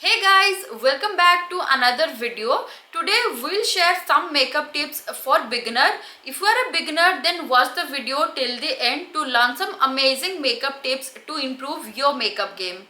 Hey guys, welcome back to another video. Today we'll share some makeup tips for beginner. If you are a beginner, then watch the video till the end to learn some amazing makeup tips to improve your makeup game.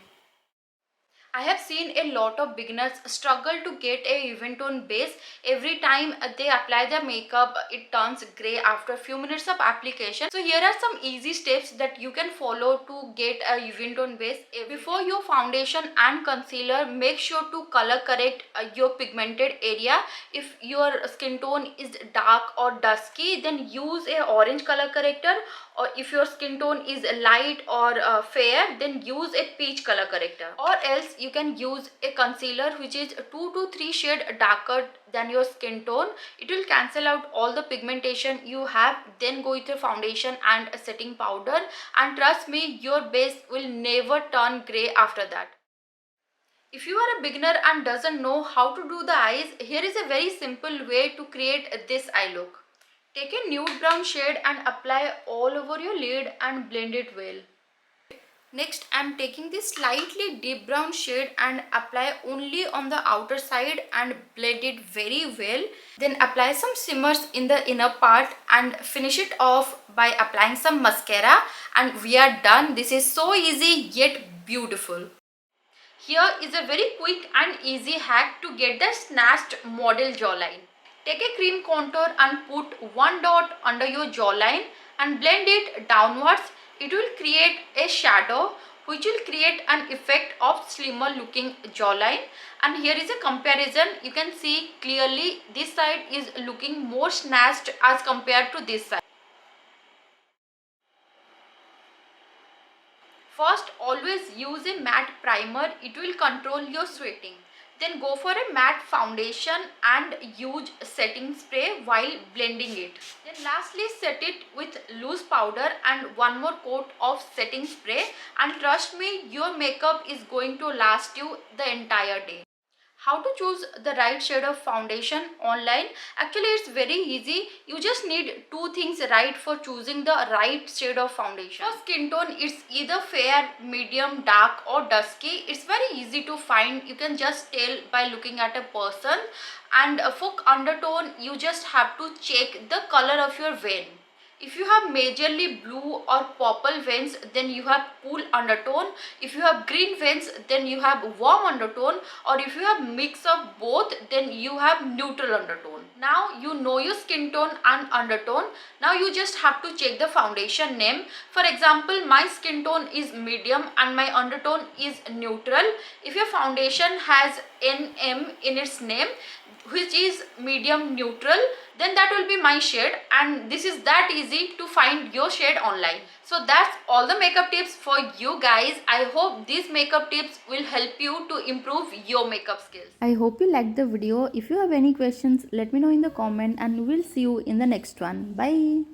I have seen a lot of beginners struggle to get a even tone base. Every time they apply their makeup, it turns grey after a few minutes of application. So here are some easy steps that you can follow to get a even tone base. Before your foundation and concealer, make sure to color correct your pigmented area. If your skin tone is dark or dusky, then use a orange color corrector, or if your skin tone is light or fair, then use a peach color corrector, or else you can use a concealer which is 2 to 3 shade darker than your skin tone. It will cancel out all the pigmentation you have. Then go with your foundation and a setting powder, and trust me, your base will never turn gray after that. If you are a beginner and doesn't know how to do the eyes, here is a very simple way to create this eye look. Take a nude brown shade and apply all over your lid and blend it well. Next, I am taking this slightly deep brown shade and apply only on the outer side and blend it very well. Then apply some shimmers in the inner part and finish it off by applying some mascara, and we are done. This is so easy yet beautiful. Here is a very quick and easy hack to get the snatched model jawline. Take a cream contour and put one dot under your jawline and blend it downwards. It will create a shadow which will create an effect of slimmer looking jawline. And here is a comparison. You can see clearly this side is looking more snatched as compared to this side. First, always use a matte primer. It will control your sweating. Then go for a matte foundation and use setting spray while blending it. Then lastly, set it with loose powder and one more coat of setting spray, and trust me, your makeup is going to last you the entire day. How to choose the right shade of foundation online? Actually, it's very easy. You just need two things right for choosing the right shade of foundation. For skin tone, it's either fair, medium, dark or dusky. It's very easy to find. You can just tell by looking at a person. And for undertone, you just have to check the color of your vein. If you have majorly blue or purple veins, then you have cool undertone. If you have green veins, then you have warm undertone. Or if you have mix of both, then you have neutral undertone. Now you know your skin tone and undertone. Now you just have to check the foundation name. For example, my skin tone is medium and my undertone is neutral. If your foundation has NM in its name, which is medium neutral, then that will be my shade, and this is that easy to find your shade online. So that's all the makeup tips for you guys. I hope these makeup tips will help you to improve your makeup skills. I hope you liked the video. If you have any questions, let me know in the comment and we'll see you in the next one. Bye.